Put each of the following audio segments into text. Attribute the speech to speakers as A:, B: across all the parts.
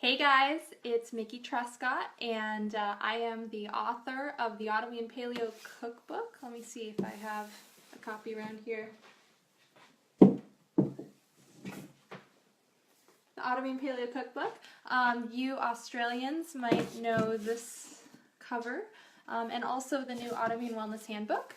A: Hey guys, it's Mickey Trescott, and I am the author of the Autoimmune Paleo Cookbook. Let me see if I have a copy around here. The Autoimmune Paleo Cookbook. You Australians might know this cover, and also the new Autoimmune Wellness Handbook.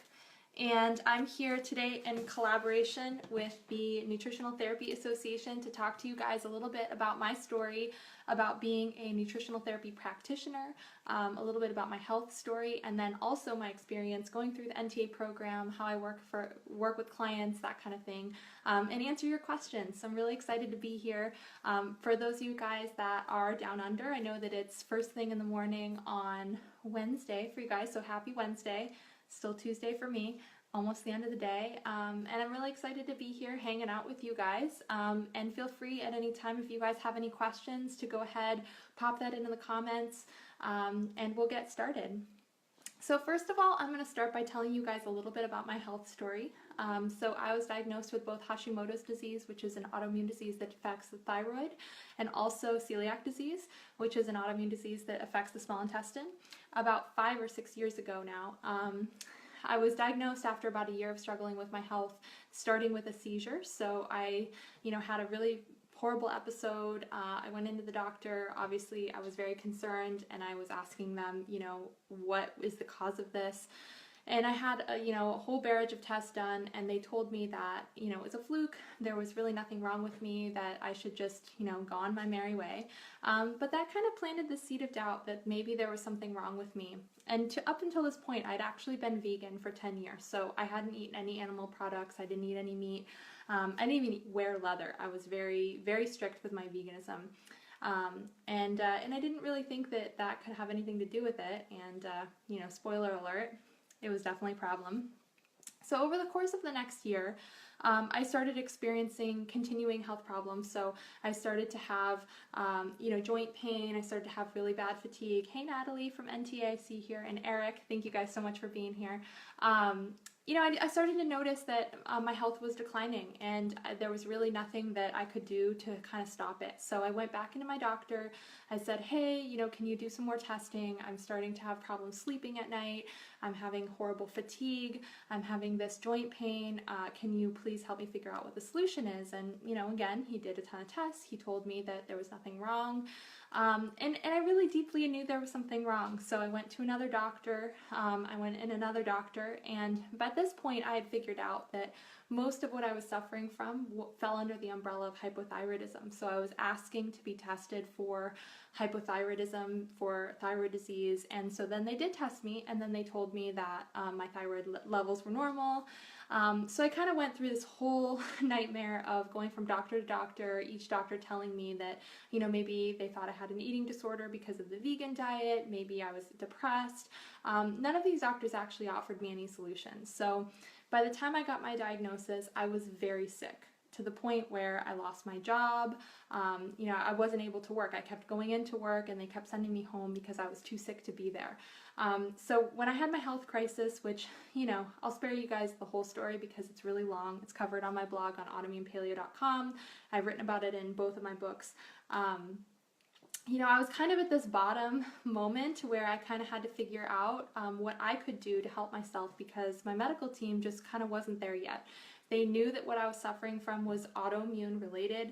A: And I'm here today in collaboration with the Nutritional Therapy Association to talk to you guys a little bit about my story, about being a nutritional therapy practitioner, a little bit about my health story, and then also my experience going through the NTA program, how I work with clients, that kind of thing, and answer your questions. So I'm really excited to be here. For those of you guys that are down under, I know that it's first thing in the morning on Wednesday for you guys, so happy Wednesday. Still Tuesday for me, almost the end of the day, and I'm really excited to be here hanging out with you guys, and feel free at any time if you guys have any questions to go ahead, pop that into the comments, and we'll get started. So first of all, I'm going to start by telling you guys a little bit about my health story. So I was diagnosed with both Hashimoto's disease, which is an autoimmune disease that affects the thyroid, and also celiac disease, which is an autoimmune disease that affects the small intestine, about 5 or 6 years ago now. I was diagnosed after about a year of struggling with my health, starting with a seizure. So I, had a really horrible episode. I went into the doctor. Obviously, I was very concerned, and I was asking them, what is the cause of this? And I had a whole barrage of tests done, and they told me that, it was a fluke. There was really nothing wrong with me, that I should just, go on my merry way. But that kind of planted the seed of doubt that maybe there was something wrong with me. And up until this point, I'd actually been vegan for 10 years. So I hadn't eaten any animal products. I didn't eat any meat. I didn't even wear leather. I was very, very strict with my veganism. And I didn't really think that that could have anything to do with it. And, spoiler alert, it was definitely a problem. So over the course of the next year, I started experiencing continuing health problems. So I started to have, joint pain. I started to have really bad fatigue. Hey, Natalie from NTA, I see here, and Eric, thank you guys so much for being here. I started to notice that my health was declining, and there was really nothing that I could do to kind of stop it. So I went back into my doctor. I said, hey, can you do some more testing? I'm starting to have problems sleeping at night. I'm having horrible fatigue. I'm having this joint pain. Can you please help me figure out what the solution is? And, again, he did a ton of tests. He told me that there was nothing wrong. And I really deeply knew there was something wrong. So I went to another doctor. I went in another doctor. And by this point, I had figured out that most of what I was suffering from fell under the umbrella of hypothyroidism. So I was asking to be tested for hypothyroidism, for thyroid disease. And so then they did test me, and then they told me that my thyroid levels were normal. So I kind of went through this whole nightmare of going from doctor to doctor, each doctor telling me that, maybe they thought I had an eating disorder because of the vegan diet, maybe I was depressed. None of these doctors actually offered me any solutions. So by the time I got my diagnosis, I was very sick, to the point where I lost my job. I wasn't able to work. I kept going into work, and they kept sending me home because I was too sick to be there. So when I had my health crisis, which, I'll spare you guys the whole story because it's really long. It's covered on my blog on autoimmunepaleo.com. I've written about it in both of my books. I was kind of at this bottom moment where I kind of had to figure out what I could do to help myself, because my medical team just kind of wasn't there yet. They knew that what I was suffering from was autoimmune related.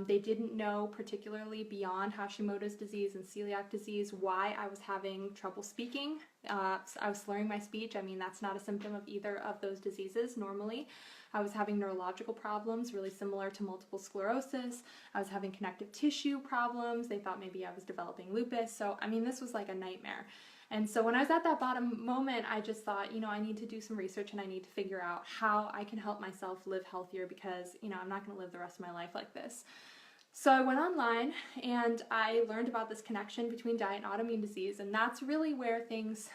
A: They didn't know, particularly beyond Hashimoto's disease and celiac disease, why I was having trouble speaking. I was slurring my speech. I mean, that's not a symptom of either of those diseases normally. I was having neurological problems, really similar to multiple sclerosis. I was having connective tissue problems. They thought maybe I was developing lupus. So, this was like a nightmare. And so when I was at that bottom moment, I just thought, I need to do some research, and I need to figure out how I can help myself live healthier, because, I'm not going to live the rest of my life like this. So I went online, and I learned about this connection between diet and autoimmune disease, and that's really where things,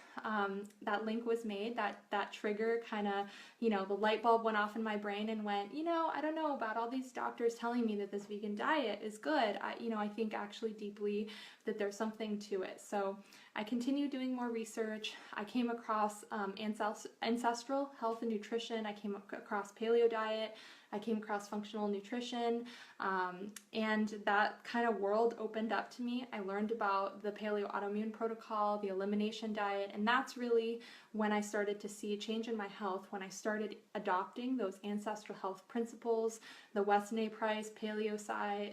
A: that link was made, that trigger kind of, the light bulb went off in my brain and went, I don't know about all these doctors telling me that this vegan diet is good. I think actually deeply that there's something to it. So I continued doing more research. I came across ancestral health and nutrition. I came across paleo diet. I came across functional nutrition, and that kind of world opened up to me. I learned about the paleo autoimmune protocol, the elimination diet, and that's really when I started to see a change in my health, when I started adopting those ancestral health principles, the Weston A. Price paleo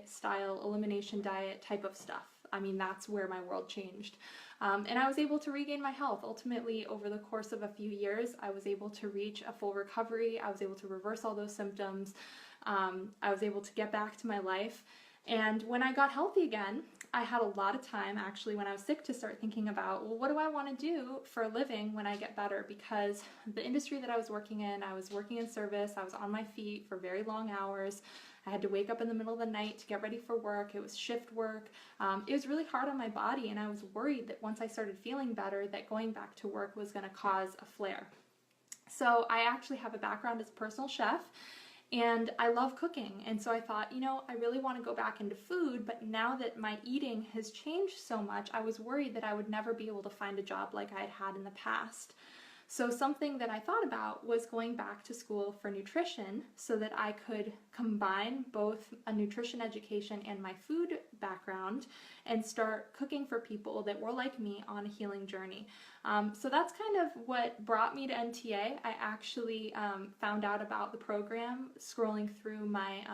A: style elimination diet type of stuff. I mean, that's where my world changed. And I was able to regain my health. Ultimately, over the course of a few years, I was able to reach a full recovery. I was able to reverse all those symptoms. I was able to get back to my life. And when I got healthy again, I had a lot of time, actually, when I was sick, to start thinking about, well, what do I want to do for a living when I get better? Because the industry that I was working in service, I was on my feet for very long hours. I had to wake up in the middle of the night to get ready for work. It was shift work. It was really hard on my body, and I was worried that once I started feeling better, that going back to work was going to cause a flare. So I actually have a background as a personal chef, and I love cooking. And so I thought, you know, I really want to go back into food, but now that my eating has changed so much, I was worried that I would never be able to find a job like I had had in the past. So something that I thought about was going back to school for nutrition so that I could combine both a nutrition education and my food background and start cooking for people that were like me on a healing journey. So that's kind of what brought me to NTA. I actually found out about the program scrolling through my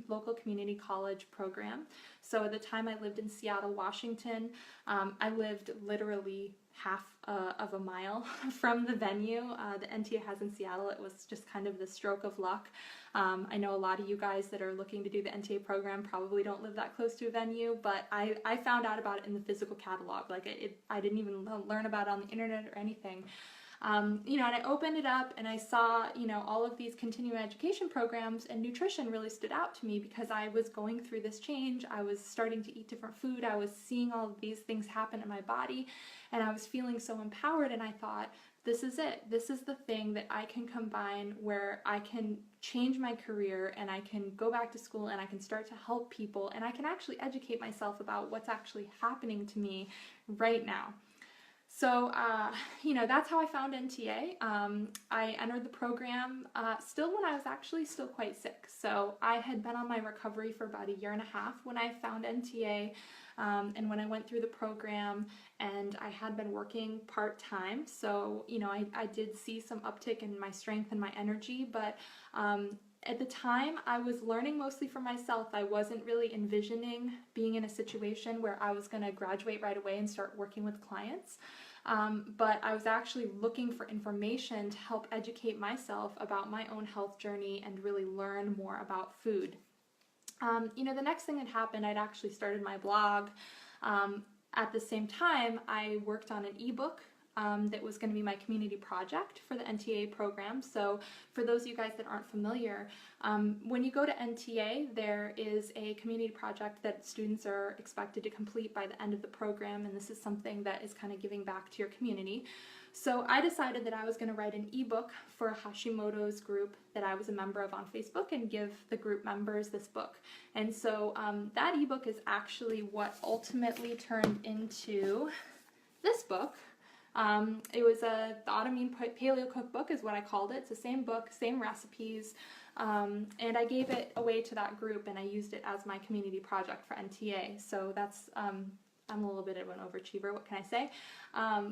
A: local community college program. So at the time I lived in Seattle, Washington. I lived literally half of a mile from the venue the NTA has in Seattle. It was just kind of the stroke of luck. I know a lot of you guys that are looking to do the NTA program probably don't live that close to a venue, but I found out about it in the physical catalog. Like I didn't even learn about it on the internet or anything. You know, and I opened it up and I saw, you know, all of these continuing education programs, and nutrition really stood out to me because I was going through this change. I was starting to eat different food. I was seeing all of these things happen in my body, and I was feeling so empowered, and I thought, this is it. This is the thing that I can combine where I can change my career and I can go back to school and I can start to help people and I can actually educate myself about what's actually happening to me right now. So, you know, that's how I found NTA. I entered the program still when I was actually still quite sick. So I had been on my recovery for about 1.5 years when I found NTA, and when I went through the program, and I had been working part-time. So, you know, I did see some uptick in my strength and my energy, but at the time, I was learning mostly for myself. I wasn't really envisioning being in a situation where I was going to graduate right away and start working with clients. But I was actually looking for information to help educate myself about my own health journey and really learn more about food. You know, the next thing that happened, I'd actually started my blog. At the same time, I worked on an ebook that was going to be my community project for the NTA program. So for those of you guys that aren't familiar, when you go to NTA, there is a community project that students are expected to complete by the end of the program, and this is something that is kind of giving back to your community. So I decided that I was going to write an ebook for Hashimoto's group that I was a member of on Facebook and give the group members this book. And so that ebook is actually what ultimately turned into this book. It was the Autoimmune Paleo Cookbook is what I called it. It's the same book, same recipes, and I gave it away to that group and I used it as my community project for NTA. So that's, I'm a little bit of an overachiever, what can I say?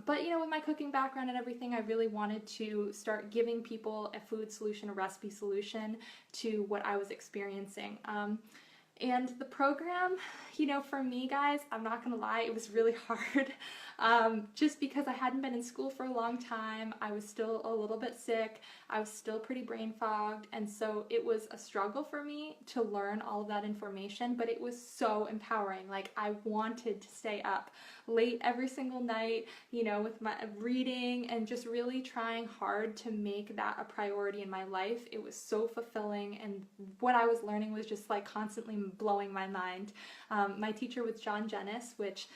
A: But you know, with my cooking background and everything, I really wanted to start giving people a food solution, a recipe solution to what I was experiencing. And the program, you know, for me, guys, I'm not gonna lie, it was really hard. Just because I hadn't been in school for a long time, I was still a little bit sick, I was still pretty brain fogged, and so it was a struggle for me to learn all of that information, but it was so empowering. Like, I wanted to stay up late every single night, you know, with my reading and just really trying hard to make that a priority in my life. It was so fulfilling, and what I was learning was just like constantly blowing my mind. My teacher was John Jennis, which,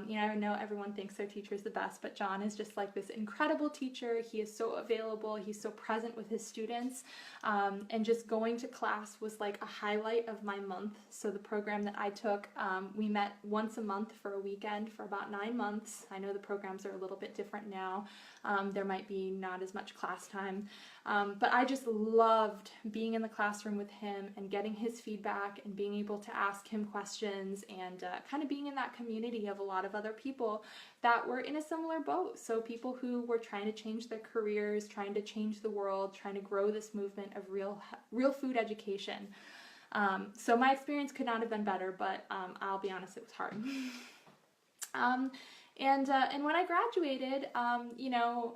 A: you know, I know everyone thinks their teacher is the best, but John is just like this incredible teacher. He is so available, he's so present with his students, and just going to class was like a highlight of my month. So the program that I took, we met once a month for a weekend for about 9 months. I know the programs are a little bit different now. There might be not as much class time, But I just loved being in the classroom with him and getting his feedback and being able to ask him questions and kind of being in that community of a lot of other people that were in a similar boat. So people who were trying to change their careers, trying to change the world, trying to grow this movement of real food education. So my experience could not have been better, but I'll be honest, it was hard. And when I graduated, you know,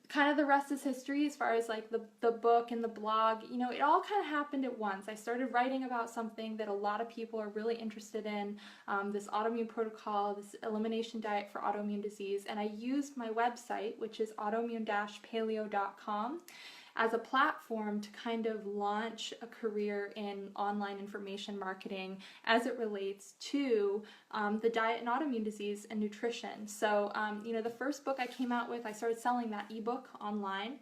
A: kind of the rest is history as far as like the book and the blog. You know, it all kind of happened at once. I started writing about something that a lot of people are really interested in, this autoimmune protocol, this elimination diet for autoimmune disease, and I used my website, which is autoimmune-paleo.com, as a platform to kind of launch a career in online information marketing as it relates to the diet and autoimmune disease and nutrition. So, you know, the first book I came out with, I started selling that ebook online.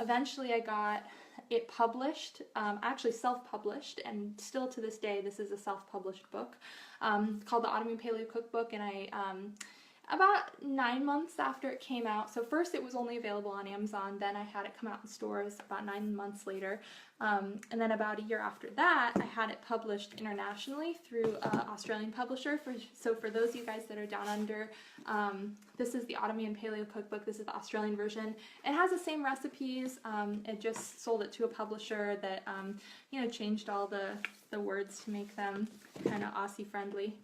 A: Eventually I got it published, actually self-published, and still to this day this is a self-published book called the Autoimmune Paleo Cookbook, and I about 9 months after it came out, so first it was only available on Amazon, then I had it come out in stores about 9 months later, and then about a year after that I had it published internationally through an Australian publisher. So for those of you guys that are down under, this is the Autoimmune Paleo Cookbook. This is the Australian version. It has the same recipes, it just sold it to a publisher that you know, changed all the words to make them kind of Aussie friendly.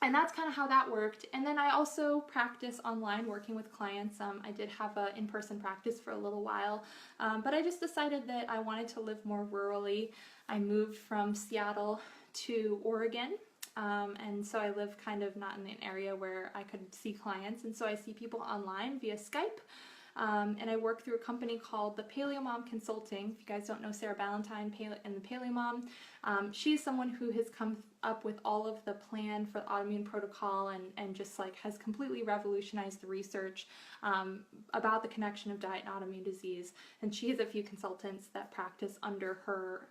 A: And that's kind of how that worked. And then I also practice online working with clients. I did have an in-person practice for a little while, but I just decided that I wanted to live more rurally. I moved from Seattle to Oregon, and so I live kind of not in an area where I could see clients, and so I see people online via Skype. And I work through a company called the Paleo Mom Consulting. If you guys don't know Sarah Ballantyne and the Paleo Mom, she's someone who has come up with all of the plan for the autoimmune protocol and just like has completely revolutionized the research about the connection of diet and autoimmune disease. And she has a few consultants that practice under her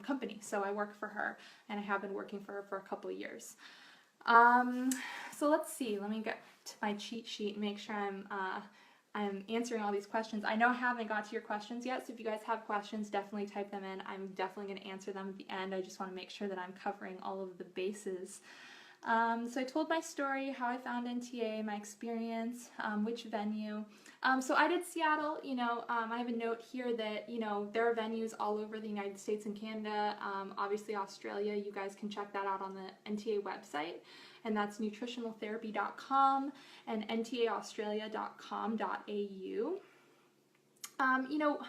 A: company. So I work for her, and I have been working for her for a couple of years. So let's see, let me get to my cheat sheet and make sure I'm answering all these questions. I know I haven't got to your questions yet, so if you guys have questions, definitely type them in. I'm definitely going to answer them at the end. I just want to make sure that I'm covering all of the bases. So I told my story, how I found NTA, my experience, which venue. So I did Seattle. You know, I have a note here that, you know, there are venues all over the United States and Canada. Obviously Australia, you guys can check that out on the NTA website. And that's nutritionaltherapy.com and ntaaustralia.com.au. You know,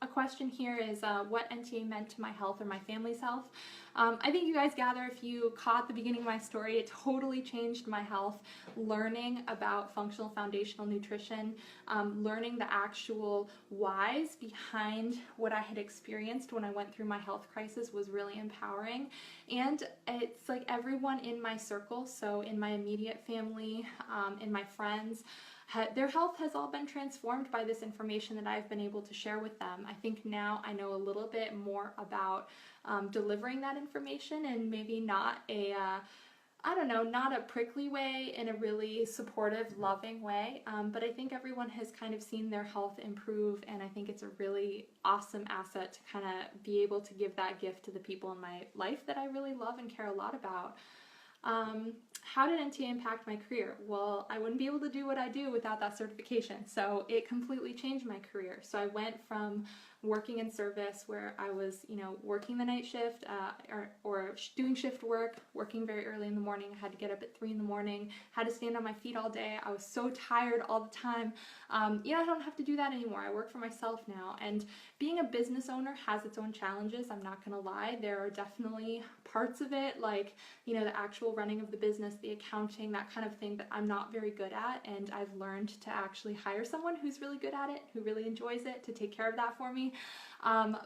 A: a question here is what NTA meant to my health or my family's health. I think you guys gather, if you caught the beginning of my story, it totally changed my health. Learning about functional foundational nutrition, learning the actual whys behind what I had experienced when I went through my health crisis was really empowering. And it's like everyone in my circle, so in my immediate family, in my friends, their health has all been transformed by this information that I've been able to share with them. I think now I know a little bit more about delivering that information, and maybe not a, I don't know, not a prickly way, in a really supportive, loving way. But I think everyone has kind of seen their health improve, and I think it's a really awesome asset to kind of be able to give that gift to the people in my life that I really love and care a lot about. How did NTA impact my career? Well, I wouldn't be able to do what I do without that certification, so it completely changed my career. So I went from working in service, where I was, you know, working the night shift or doing shift work, working very early in the morning. I had to get up at 3 in the morning, had to stand on my feet all day. I was so tired all the time. You know, I don't have to do that anymore. I work for myself now, and being a business owner has its own challenges. I'm not gonna lie. There are definitely parts of it, like, you know, the actual running of the business, the accounting, that kind of thing, that I'm not very good at, and I've learned to actually hire someone who's really good at it, who really enjoys it, to take care of that for me.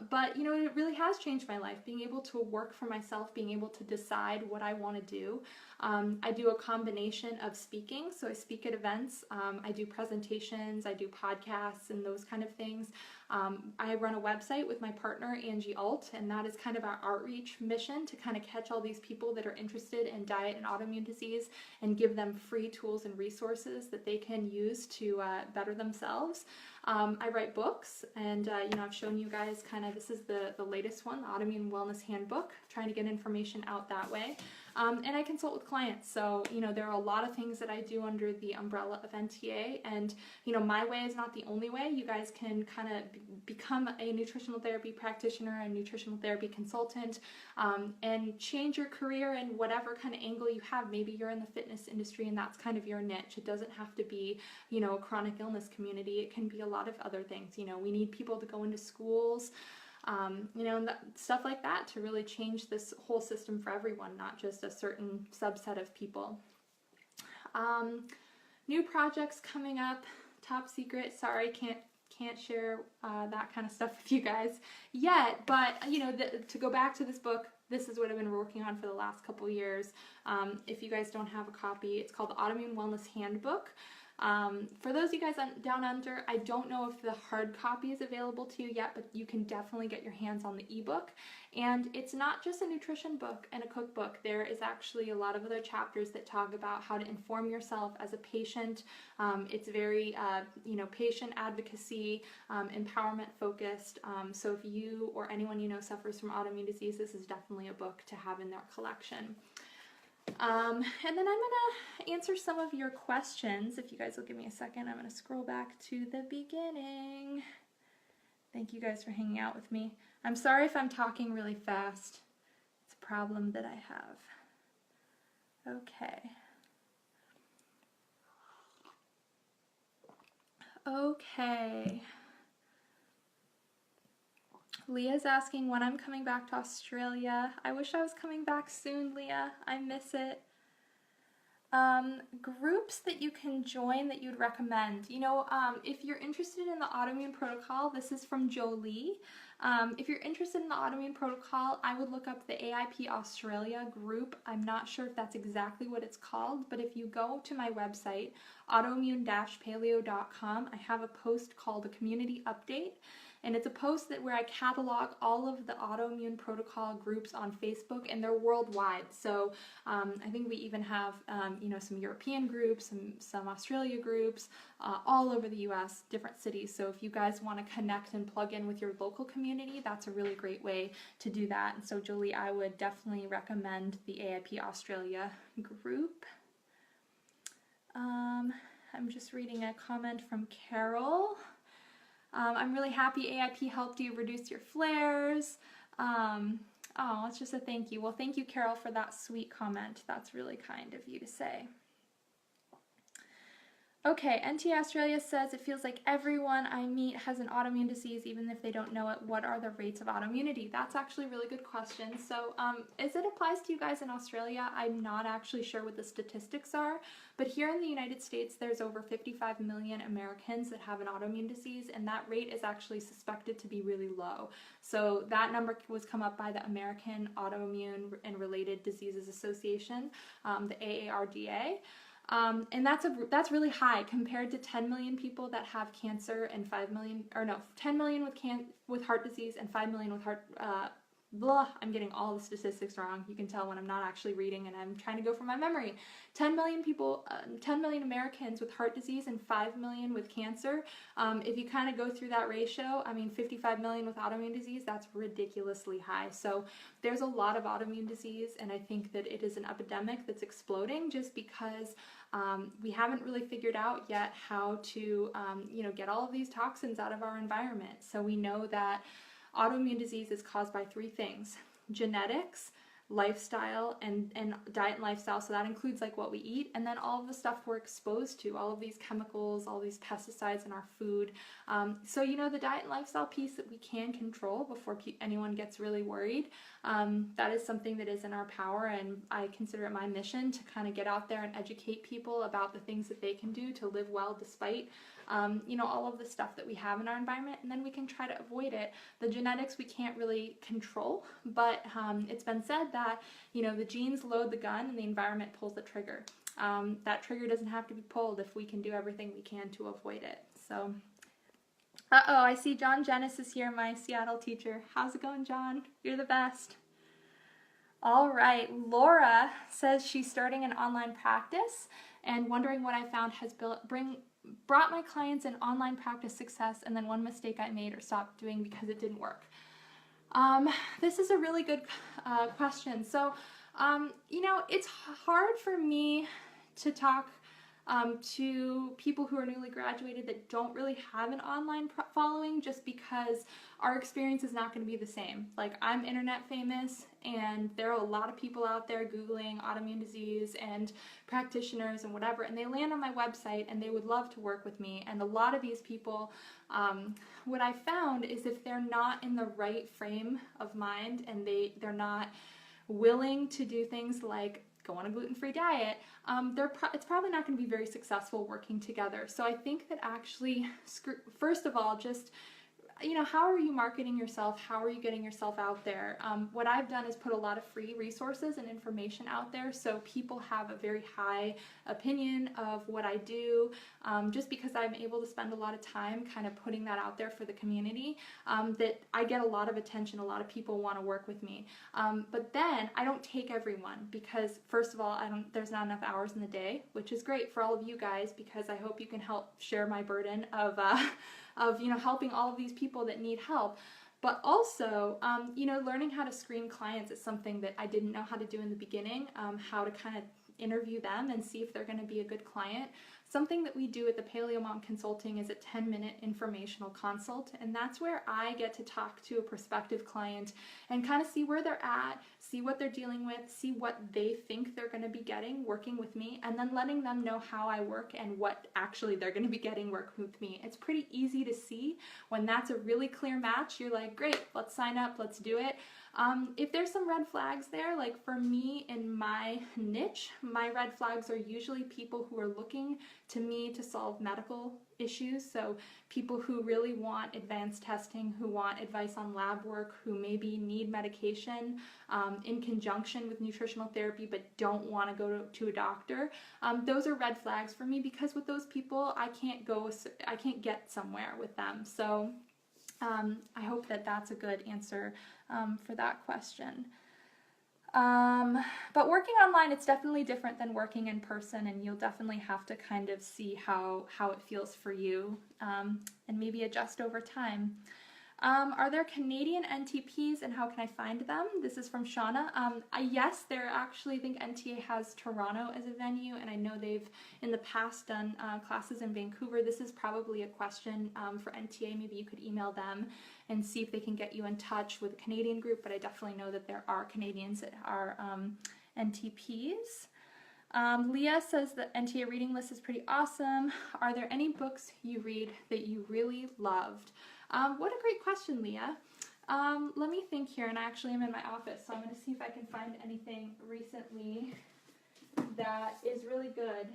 A: But you know, it really has changed my life, being able to work for myself, being able to decide what I want to do. I do a combination of speaking, so I speak at events, I do presentations, I do podcasts and those kind of things. I run a website with my partner, Angie Alt, and that is kind of our outreach mission, to kind of catch all these people that are interested in diet and autoimmune disease and give them free tools and resources that they can use to better themselves. I write books, and you know, I've shown you guys kind of, this is the latest one, the Autoimmune Wellness Handbook, trying to get information out that way. And I consult with clients, so you know, there are a lot of things that I do under the umbrella of NTA, and you know, my way is not the only way. You guys can kind of become a nutritional therapy practitioner, a nutritional therapy consultant, and change your career in whatever kind of angle you have. Maybe you're in the fitness industry and that's kind of your niche. It doesn't have to be, you know, a chronic illness community. It can be a lot of other things. You know, we need people to go into schools, you know, stuff like that, to really change this whole system for everyone, not just a certain subset of people. New projects coming up, top secret. Sorry, can't share that kind of stuff with you guys yet, but you know, to go back to this book, this is what I've been working on for the last couple years. If you guys don't have a copy, it's called the Autoimmune Wellness Handbook. For those of you guys down under, I don't know if the hard copy is available to you yet, but you can definitely get your hands on the ebook. And it's not just a nutrition book and a cookbook. There is actually a lot of other chapters that talk about how to inform yourself as a patient. It's very, you know, patient advocacy, empowerment focused. So if you or anyone you know suffers from autoimmune disease, this is definitely a book to have in their collection. And then I'm going to answer some of your questions. If you guys will give me a second, I'm going to scroll back to the beginning. Thank you guys for hanging out with me. I'm sorry if I'm talking really fast. It's a problem that I have. Okay. Leah's asking when I'm coming back to Australia. I wish I was coming back soon, Leah. I miss it. Groups that you can join that you'd recommend. You know, if you're interested in the autoimmune protocol, this is from Jolie. If you're interested in the autoimmune protocol, I would look up the AIP Australia group. I'm not sure if that's exactly what it's called, but if you go to my website, autoimmune-paleo.com, I have a post called a community update. And it's a post where I catalog all of the autoimmune protocol groups on Facebook, and they're worldwide. So I think we even have, you know, some European groups, some Australia groups, all over the U.S., different cities. So if you guys want to connect and plug in with your local community, that's a really great way to do that. And so Jolie, I would definitely recommend the AIP Australia group. I'm just reading a comment from Carol. I'm really happy AIP helped you reduce your flares. Oh, it's just a thank you. Well, thank you, Carol, for that sweet comment. That's really kind of you to say. Okay, NTA Australia says, it feels like everyone I meet has an autoimmune disease, even if they don't know it. What are the rates of autoimmunity? That's actually a really good question. So as it applies to you guys in Australia, I'm not actually sure what the statistics are, but here in the United States, there's over 55 million Americans that have an autoimmune disease, and that rate is actually suspected to be really low. So that number was come up by the American Autoimmune and Related Diseases Association, the AARDA. And that's really high compared to 10 million people that have cancer and 5 million, or no, 10 million with heart disease and 5 million with heart, I'm getting all the statistics wrong. You can tell when I'm not actually reading and I'm trying to go from my memory. 10 million people, 10 million Americans with heart disease and 5 million with cancer. If you kind of go through that ratio, I mean, 55 million with autoimmune disease, that's ridiculously high. So there's a lot of autoimmune disease, and I think that it is an epidemic that's exploding just because we haven't really figured out yet how to, you know, get all of these toxins out of our environment. So we know that autoimmune disease is caused by three things: genetics, lifestyle and diet and lifestyle. So that includes like what we eat, and then all of the stuff we're exposed to, all of these chemicals, all these pesticides in our food. So you know, the diet and lifestyle piece that we can control before anyone gets really worried, that is something that is in our power, and I consider it my mission to kind of get out there and educate people about the things that they can do to live well despite you know, all of the stuff that we have in our environment, and then we can try to avoid it. The genetics we can't really control, but it's been said that, you know, the genes load the gun and the environment pulls the trigger. That trigger doesn't have to be pulled if we can do everything we can to avoid it. So, I see John Jennis is here, my Seattle teacher. How's it going, John? You're the best. All right, Laura says she's starting an online practice and wondering what I found has brought my clients in online practice success, and then one mistake I made or stopped doing because it didn't work. This is a really good question. So, you know, it's hard for me to talk to people who are newly graduated that don't really have an online following, just because our experience is not going to be the same. Like, I'm internet famous, and there are a lot of people out there Googling autoimmune disease and practitioners and whatever, and they land on my website and they would love to work with me. And a lot of these people, what I found is if they're not in the right frame of mind and they're not willing to do things like go on a gluten-free diet, it's probably not going to be very successful working together. So I think that actually, first of all, just, you know, how are you marketing yourself? How are you getting yourself out there? What I've done is put a lot of free resources and information out there, so people have a very high opinion of what I do, just because I'm able to spend a lot of time kind of putting that out there for the community, that I get a lot of attention. A lot of people want to work with me. But then I don't take everyone, because first of all, there's not enough hours in the day, which is great for all of you guys, because I hope you can help share my burden of you know, helping all of these people that need help. But also, you know, learning how to screen clients is something that I didn't know how to do in the beginning, how to kind of interview them and see if they're going to be a good client. Something that we do at the Paleo Mom Consulting is a 10-minute informational consult, and that's where I get to talk to a prospective client and kind of see where they're at, see what they're dealing with, see what they think they're going to be getting working with me, and then letting them know how I work and what actually they're going to be getting working with me. It's pretty easy to see when that's a really clear match. You're like, great, let's sign up, let's do it. If there's some red flags there, like for me in my niche, my red flags are usually people who are looking to me to solve medical issues. So people who really want advanced testing, who want advice on lab work, who maybe need medication in conjunction with nutritional therapy but don't want to go to a doctor. Those are red flags for me, because with those people I can't get somewhere with them. So I hope that that's a good answer for that question. But working online, it's definitely different than working in person, and you'll definitely have to kind of see how it feels for you, and maybe adjust over time. Are there Canadian NTPs, and how can I find them? This is from Shauna. Yes, there actually, I think NTA has Toronto as a venue, and I know they've in the past done classes in Vancouver. This is probably a question for NTA. Maybe you could email them and see if they can get you in touch with a Canadian group, but I definitely know that there are Canadians that are NTPs. Leah says the NTA reading list is pretty awesome. Are there any books you read that you really loved? What a great question, Leah. Let me think here, and I actually am in my office, so I'm going to see if I can find anything recently that is really good.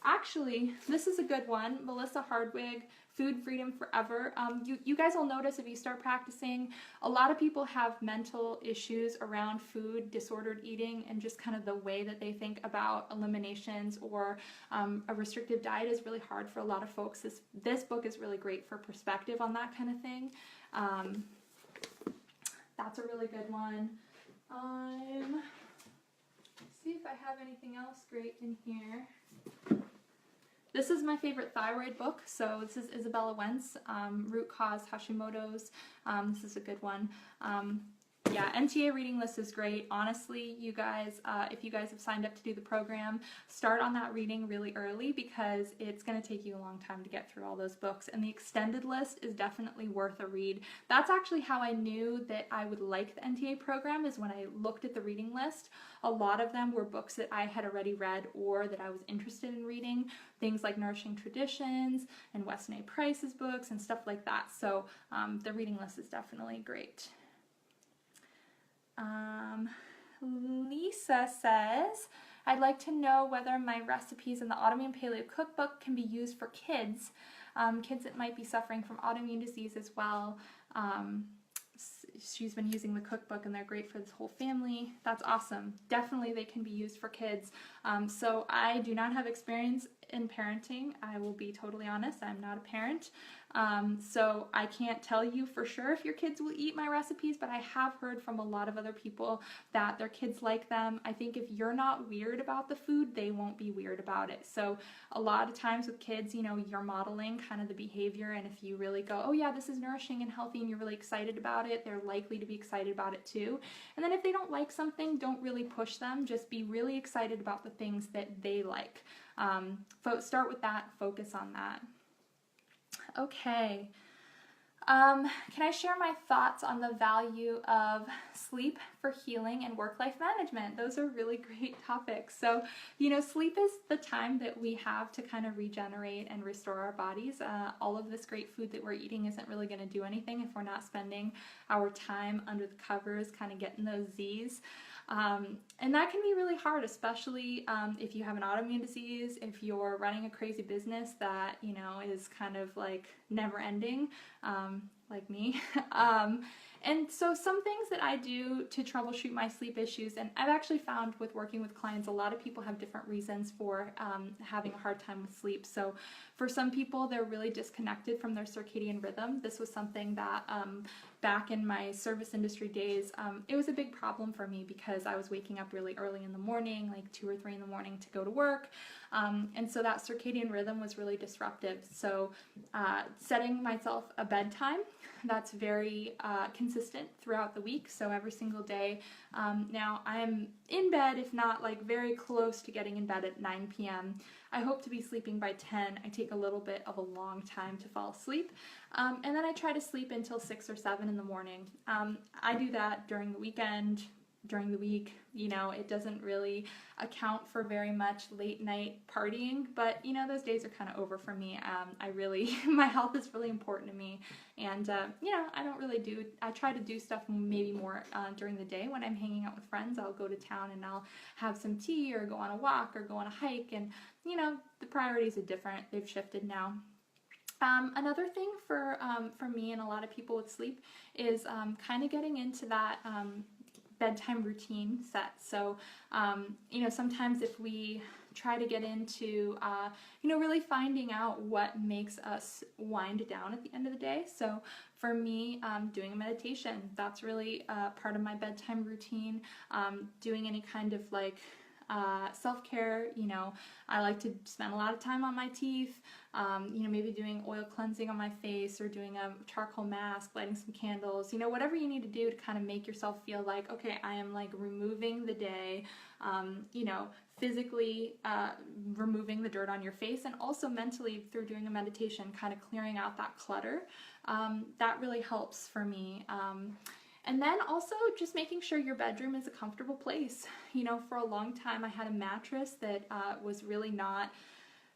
A: Actually, this is a good one. Melissa Hardwig, Food Freedom Forever. You guys will notice if you start practicing, a lot of people have mental issues around food, disordered eating, and just kind of the way that they think about eliminations or a restrictive diet is really hard for a lot of folks. This book is really great for perspective on that kind of thing. That's a really good one. See if I have anything else great in here. This is my favorite thyroid book. So this is Isabella Wentz, Root Cause Hashimoto's. This is a good one. Yeah, NTA reading list is great. Honestly, you guys, if you guys have signed up to do the program, start on that reading really early because it's going to take you a long time to get through all those books. And the extended list is definitely worth a read. That's actually how I knew that I would like the NTA program, is when I looked at the reading list. A lot of them were books that I had already read or that I was interested in reading. Things like Nourishing Traditions and Weston A. Price's books and stuff like that. So the reading list is definitely great. Lisa says, I'd like to know whether my recipes in the Autoimmune Paleo Cookbook can be used for kids, kids that might be suffering from autoimmune disease as well. She's been using the cookbook and they're great for this whole family. That's awesome. Definitely they can be used for kids. So I do not have experience in parenting. I will be totally honest. I'm not a parent. So I can't tell you for sure if your kids will eat my recipes, but I have heard from a lot of other people that their kids like them. I think if you're not weird about the food, they won't be weird about it. So a lot of times with kids, you know, you're modeling kind of the behavior, and if you really go, oh yeah, this is nourishing and healthy, and you're really excited about it, they're likely to be excited about it too. And then if they don't like something, don't really push them. Just be really excited about the things that they like. Start with that, focus on that. Okay, can I share my thoughts on the value of sleep for healing and work-life management? Those are really great topics. So, you know, sleep is the time that we have to kind of regenerate and restore our bodies. All of this great food that we're eating isn't really going to do anything if we're not spending our time under the covers, kind of getting those Z's. And that can be really hard, especially if you have an autoimmune disease, if you're running a crazy business that, you know, is kind of like never ending, like me. And so some things that I do to troubleshoot my sleep issues, and I've actually found with working with clients, a lot of people have different reasons for having a hard time with sleep. So for some people, they're really disconnected from their circadian rhythm. This was something that back in my service industry days, it was a big problem for me because I was waking up really early in the morning, like 2 or 3 in the morning to go to work. And so that circadian rhythm was really disruptive. So setting myself a bedtime that's very consistent throughout the week, so every single day. Now I'm in bed, if not like very close to getting in bed at 9 p.m. I hope to be sleeping by 10. I take a little bit of a long time to fall asleep. And then I try to sleep until 6 or 7 in the morning. I do that during the weekend, during the week. You know, it doesn't really account for very much late night partying, but you know, those days are kind of over for me. My health is really important to me, and you know, I try to do stuff maybe more during the day when I'm hanging out with friends. I'll go to town and I'll have some tea or go on a walk or go on a hike, and you know, the priorities are different. They've shifted now. Another thing for me and a lot of people with sleep is kind of getting into that bedtime routine set. So, you know, sometimes if we try to get into, you know, really finding out what makes us wind down at the end of the day. So for me, doing a meditation, that's really part of my bedtime routine. Doing any kind of like self-care, you know, I like to spend a lot of time on my teeth, you know, maybe doing oil cleansing on my face or doing a charcoal mask, lighting some candles, you know, whatever you need to do to kind of make yourself feel like, okay, I am like removing the day, you know, physically removing the dirt on your face, and also mentally through doing a meditation, kind of clearing out that clutter. That really helps for me. And then also just making sure your bedroom is a comfortable place. You know, for a long time I had a mattress that was really not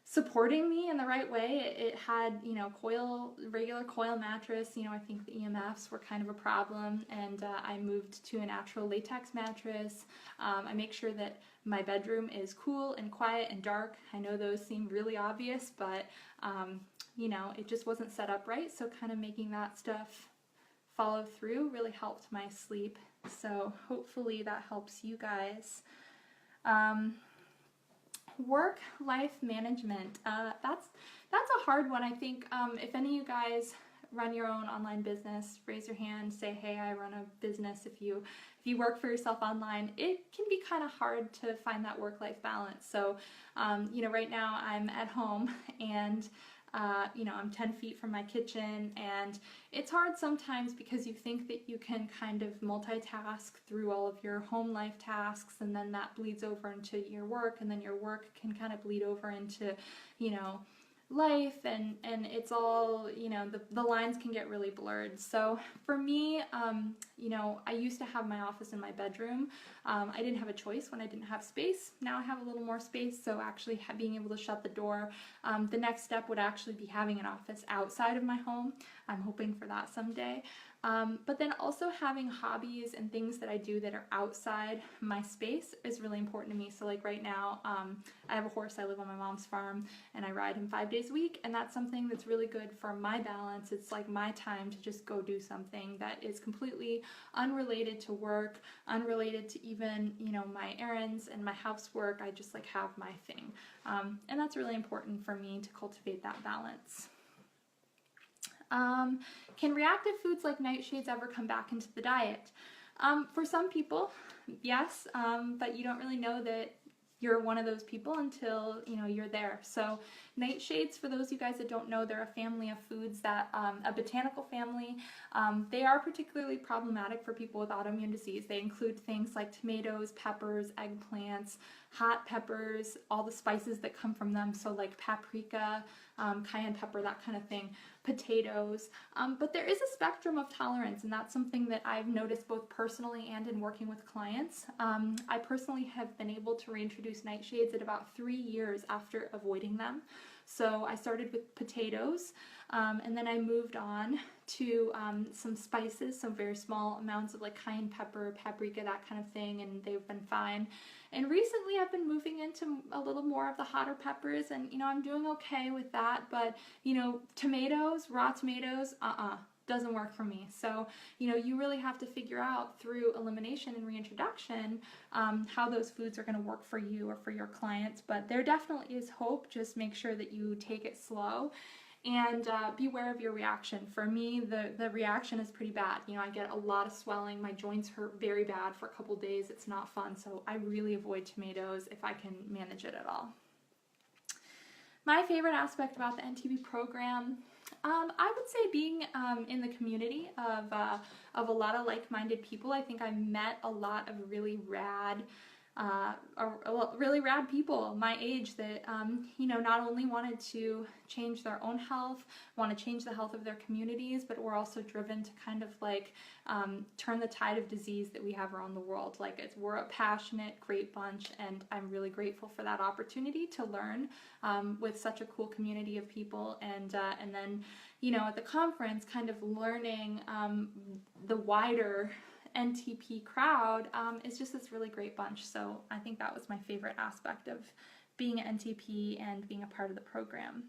A: supporting me in the right way. It had, you know, regular coil mattress. You know, I think the EMFs were kind of a problem, and I moved to a natural latex mattress. I make sure that my bedroom is cool and quiet and dark. I know those seem really obvious, but you know, it just wasn't set up right. So kind of making that stuff follow through really helped my sleep. So hopefully that helps you guys. Work-life management. That's a hard one. I think if any of you guys run your own online business, raise your hand, say, hey, I run a business. If you work for yourself online, it can be kind of hard to find that work-life balance. So, you know, right now I'm at home, and I'm 10 feet from my kitchen, and it's hard sometimes because you think that you can kind of multitask through all of your home life tasks, and then that bleeds over into your work, and then your work can kind of bleed over into, life, and it's all, the lines can get really blurred. So for me, I used to have my office in my bedroom. I didn't have a choice when I didn't have space. Now I have a little more space, so actually being able to shut the door. The next step would actually be having an office outside of my home. I'm hoping for that someday. But then also having hobbies and things that I do that are outside my space is really important to me. So like right now, I have a horse. I live on my mom's farm, and I ride him 5 days a week, and that's something that's really good for my balance. It's like my time to just go do something that is completely unrelated to work, unrelated to even, my errands and my housework. I just like have my thing. And that's really important for me to cultivate that balance. Can reactive foods like nightshades ever come back into the diet? For some people, yes, but you don't really know that you're one of those people until, you're there. So nightshades, for those of you guys that don't know, they're a family of foods that, a botanical family. They are particularly problematic for people with autoimmune disease. They include things like tomatoes, peppers, eggplants, hot peppers, all the spices that come from them, so like paprika, cayenne pepper, that kind of thing, potatoes. But there is a spectrum of tolerance, and that's something that I've noticed both personally and in working with clients. I personally have been able to reintroduce nightshades at about 3 years after avoiding them. So I started with potatoes, and then I moved on to some spices, some very small amounts of like cayenne pepper, paprika, that kind of thing, and they've been fine. And recently I've been moving into a little more of the hotter peppers, and I'm doing okay with that, but tomatoes, raw tomatoes, doesn't work for me. So, you really have to figure out through elimination and reintroduction how those foods are going to work for you or for your clients. But there definitely is hope. Just make sure that you take it slow and be aware of your reaction. For me, the reaction is pretty bad. I get a lot of swelling. My joints hurt very bad for a couple days. It's not fun. So I really avoid tomatoes if I can manage it at all. My favorite aspect about the NTP program, I would say being in the community of a lot of like-minded people. I think I met a lot of really rad people my age that not only wanted to change their own health, want to change the health of their communities, but were also driven to kind of like turn the tide of disease that we have around the world. We're a passionate, great bunch, and I'm really grateful for that opportunity to learn with such a cool community of people, and then at the conference, kind of learning the wider NTP crowd is just this really great bunch. So I think that was my favorite aspect of being an NTP and being a part of the program.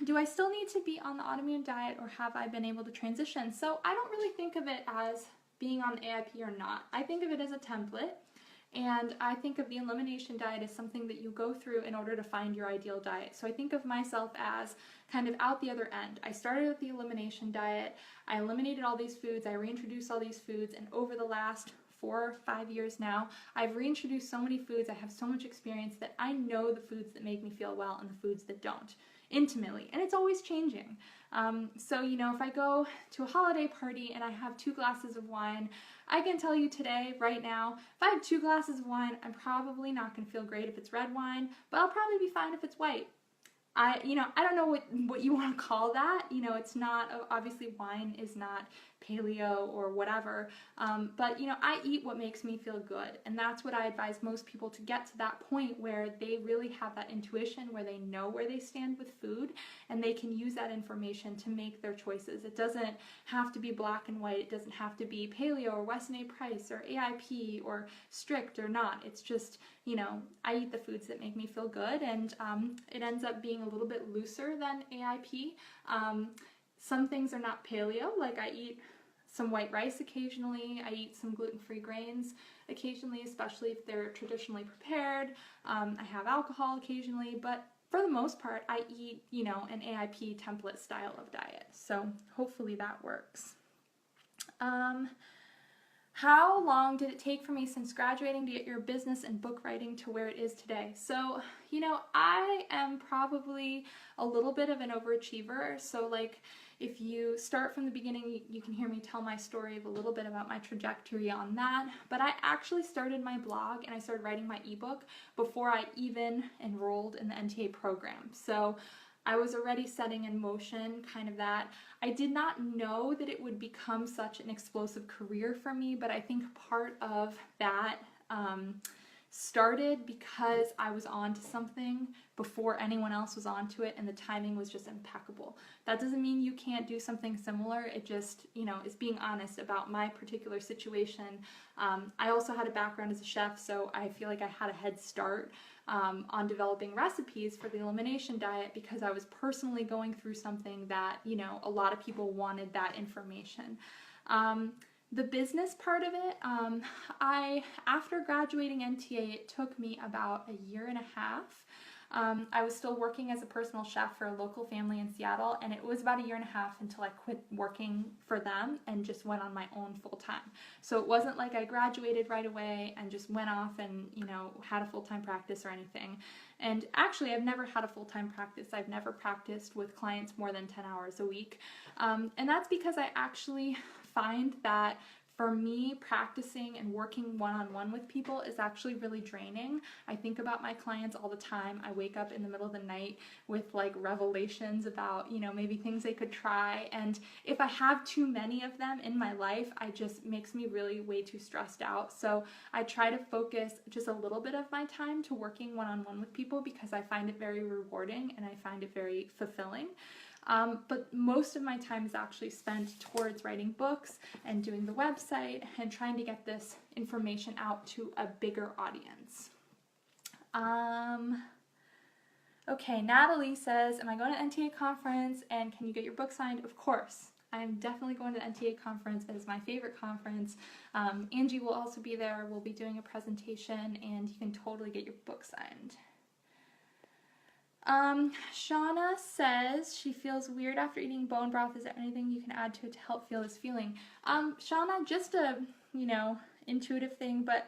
A: Do I still need to be on the autoimmune diet, or have I been able to transition? So I don't really think of it as being on the AIP or not. I think of it as a template. And I think of the elimination diet as something that you go through in order to find your ideal diet. So I think of myself as kind of out the other end. I started with the elimination diet, I eliminated all these foods, I reintroduced all these foods, and over the last 4 or 5 years now, I've reintroduced so many foods, I have so much experience that I know the foods that make me feel well and the foods that don't, intimately, and it's always changing. So if I go to a holiday party and I have 2 glasses of wine, I can tell you today, right now, if I have 2 glasses of wine, I'm probably not going to feel great if it's red wine, but I'll probably be fine if it's white. I don't know what you want to call that. It's not, obviously wine is not paleo or whatever, but I eat what makes me feel good, and that's what I advise most people, to get to that point where they really have that intuition, where they know where they stand with food, and they can use that information to make their choices. It doesn't have to be black and white. It doesn't have to be paleo or Weston A. Price or AIP or strict or not. It's just, I eat the foods that make me feel good, and it ends up being a little bit looser than AIP. Some things are not paleo, like I eat some white rice occasionally, I eat some gluten-free grains occasionally, especially if they're traditionally prepared. I have alcohol occasionally, but for the most part, I eat, an AIP template style of diet. So hopefully that works. How long did it take for me since graduating to get your business and book writing to where it is today? So, I am probably a little bit of an overachiever. So like if you start from the beginning, you can hear me tell my story of a little bit about my trajectory on that. But I actually started my blog and I started writing my ebook before I even enrolled in the NTA program. So I was already setting in motion kind of that. I did not know that it would become such an explosive career for me, but I think part of that started because I was onto something before anyone else was onto it, and the timing was just impeccable. That doesn't mean you can't do something similar. It just, is being honest about my particular situation. I also had a background as a chef, so I feel like I had a head start on developing recipes for the elimination diet because I was personally going through something that, a lot of people wanted that information. The business part of it, after graduating NTA, it took me about a year and a half. I was still working as a personal chef for a local family in Seattle, and it was about a year and a half until I quit working for them and just went on my own full time. So it wasn't like I graduated right away and just went off and, had a full-time practice or anything. And actually, I've never had a full-time practice. I've never practiced with clients more than 10 hours a week. And that's because I actually find that for me, practicing and working one-on-one with people is actually really draining. I think about my clients all the time. I wake up in the middle of the night with like revelations about, maybe things they could try. And if I have too many of them in my life, it just makes me really way too stressed out. So I try to focus just a little bit of my time to working one-on-one with people because I find it very rewarding and I find it very fulfilling. But most of my time is actually spent towards writing books and doing the website and trying to get this information out to a bigger audience. Okay, Natalie says, am I going to NTA conference and can you get your book signed? Of course. I'm definitely going to the NTA conference. It is my favorite conference. Angie will also be there. We'll be doing a presentation and you can totally get your book signed. Shauna says she feels weird after eating bone broth. Is there anything you can add to it to help feel this feeling? Shauna, just a, intuitive thing, but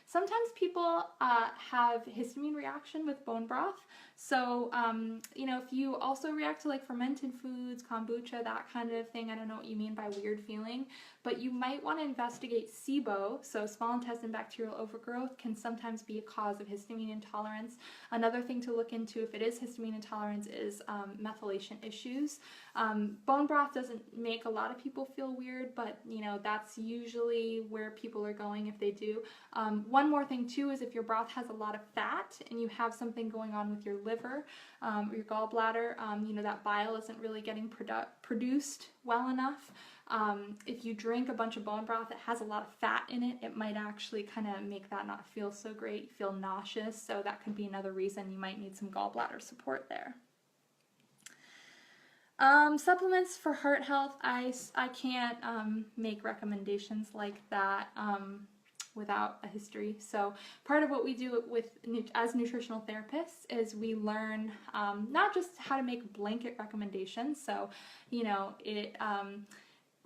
A: sometimes people have histamine reaction with bone broth. So, if you also react to like fermented foods, kombucha, that kind of thing, I don't know what you mean by weird feeling, but you might want to investigate SIBO, so small intestine bacterial overgrowth, can sometimes be a cause of histamine intolerance. Another thing to look into if it is histamine intolerance is methylation issues. Bone broth doesn't make a lot of people feel weird, but that's usually where people are going if they do. One more thing too is if your broth has a lot of fat and you have something going on with your liver or your gallbladder, that bile isn't really getting produced well enough. If you drink a bunch of bone broth that has a lot of fat in it, it might actually kind of make that not feel so great, feel nauseous, so that could be another reason you might need some gallbladder support there. Supplements for heart health, I can't make recommendations like that without a history. So part of what we do as nutritional therapists is we learn not just how to make blanket recommendations. So,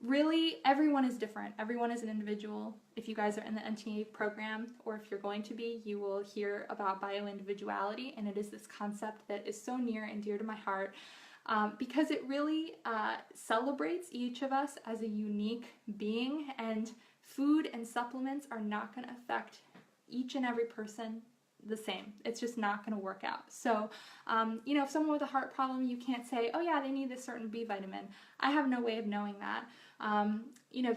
A: really everyone is different. Everyone is an individual. If you guys are in the NTA program or if you're going to be, you will hear about bioindividuality, and it is this concept that is so near and dear to my heart. Because it really celebrates each of us as a unique being, and food and supplements are not going to affect each and every person the same. It's just not going to work out. So, if someone with a heart problem, you can't say, oh yeah, they need this certain B vitamin. I have no way of knowing that.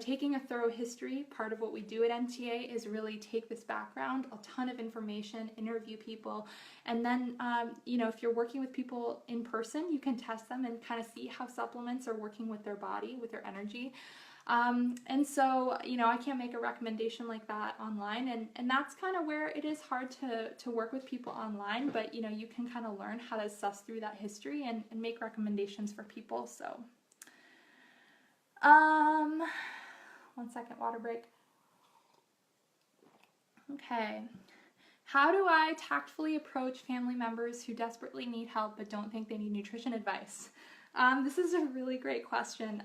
A: Taking a thorough history, part of what we do at NTA is really take this background, a ton of information, interview people, and then, if you're working with people in person, you can test them and kind of see how supplements are working with their body, with their energy. And so, I can't make a recommendation like that online, and that's kind of where it is hard to work with people online, but, you can kind of learn how to suss through that history and make recommendations for people, so. 1 second, water break. Okay. How do I tactfully approach family members who desperately need help but don't think they need nutrition advice? This is a really great question.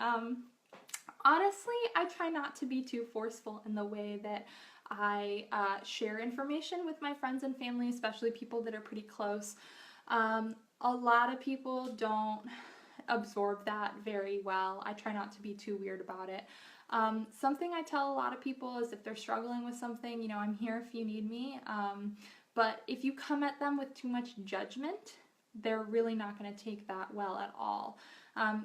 A: Honestly, I try not to be too forceful in the way that I share information with my friends and family, especially people that are pretty close. A lot of people don't absorb that very well. I try not to be too weird about it. Something I tell a lot of people is if they're struggling with something, you know, I'm here if you need me. But if you come at them with too much judgment, they're really not going to take that well at all.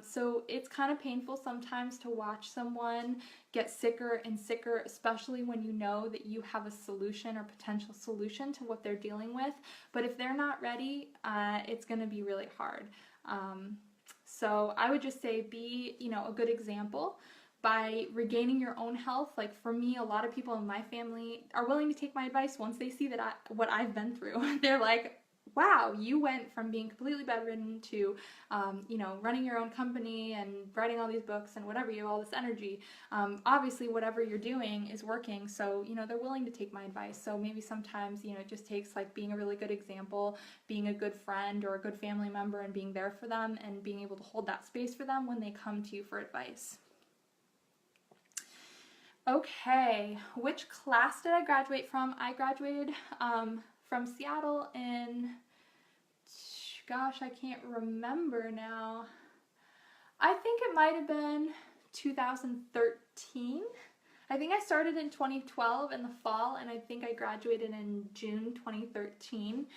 A: So it's kind of painful sometimes to watch someone get sicker and sicker, especially when you know that you have a solution or potential solution to what they're dealing with. But if they're not ready, it's going to be really hard. So I would just say be, you know, a good example by regaining your own health. Like for me, a lot of people in my family are willing to take my advice once they see that what I've been through. They're like, wow, you went from being completely bedridden to, you know, running your own company and writing all these books and whatever, you have all this energy. Obviously, whatever you're doing is working, so, you know, they're willing to take my advice. So maybe sometimes, you know, it just takes like being a really good example, being a good friend or a good family member and being there for them and being able to hold that space for them when they come to you for advice. Okay, which class did I graduate from? I graduated from Seattle in, gosh, I can't remember now. I think it might have been 2013. I think I started in 2012 in the fall, and I think I graduated in June 2013.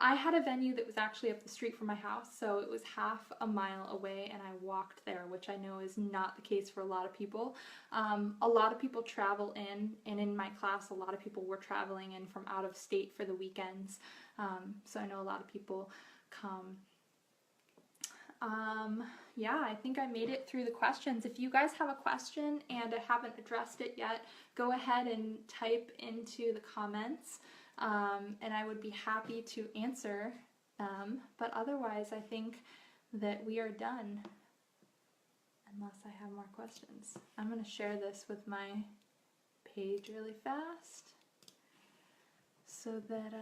A: I had a venue that was actually up the street from my house, so it was half a mile away, and I walked there, which I know is not the case for a lot of people. A lot of people travel in, and in my class, a lot of people were traveling in from out of state for the weekends, so I know a lot of people come. Yeah, I think I made it through the questions. If you guys have a question and I haven't addressed it yet, go ahead and type into the comments. And I would be happy to answer them, but otherwise I think that we are done, unless I have more questions. I'm going to share this with my page really fast so that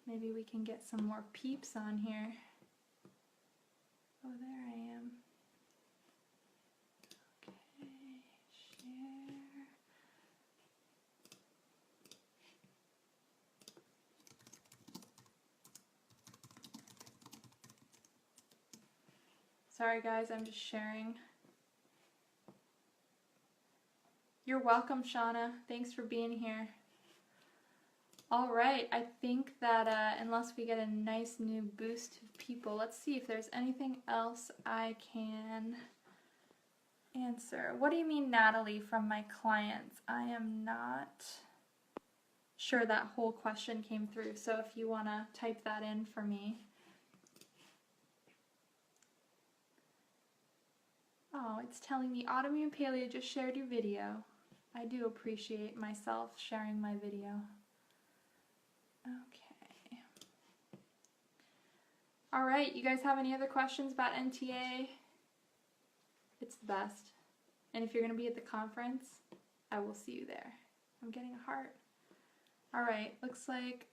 A: maybe we can get some more peeps on here. Oh, there I am. Okay, share. Sorry guys, I'm just sharing. You're welcome, Shauna. Thanks for being here. All right, I think that unless we get a nice new boost of people, let's see if there's anything else I can answer. What do you mean, Natalie, from my clients? I am not sure that whole question came through, so if you want to type that in for me. Oh, it's telling me Autoimmune Paleo just shared your video. I do appreciate myself sharing my video. Okay. All right, you guys have any other questions about NTA? It's the best. And if you're going to be at the conference, I will see you there. I'm getting a heart. All right, looks like...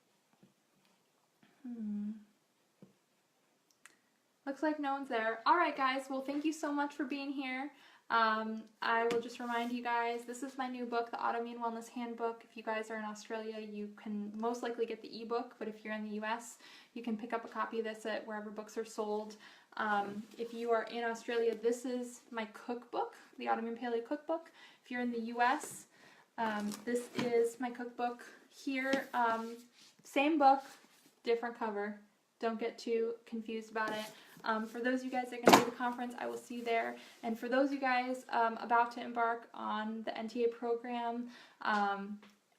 A: Looks like no one's there. All right, guys. Well, thank you so much for being here. I will just remind you guys, this is my new book, the Autoimmune Wellness Handbook. If you guys are in Australia, you can most likely get the ebook, but if you're in the US, you can pick up a copy of this at wherever books are sold. If you are in Australia, this is my cookbook, the Autoimmune Paleo Cookbook. If you're in the US, this is my cookbook here. Same book, different cover. Don't get too confused about it. For those of you guys that are going to be at the conference, I will see you there. And for those of you guys about to embark on the NTA program,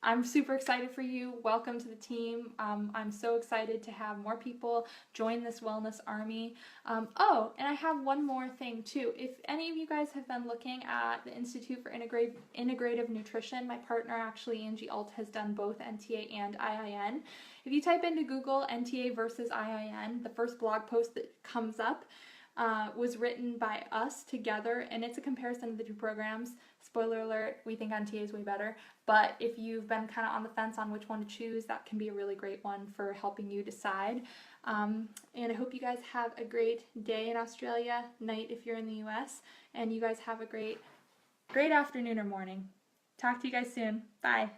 A: I'm super excited for you. Welcome to the team. I'm so excited to have more people join this wellness army. Oh, and I have one more thing too. If any of you guys have been looking at the Institute for Integrative Nutrition, my partner actually, Angie Alt, has done both NTA and IIN. If you type into Google NTA versus IIN, the first blog post that comes up was written by us together, and it's a comparison of the two programs. Spoiler alert, we think NTA is way better, but if you've been kind of on the fence on which one to choose, that can be a really great one for helping you decide. And I hope you guys have a great day in Australia, night if you're in the US, and you guys have a great afternoon or morning. Talk to you guys soon. Bye.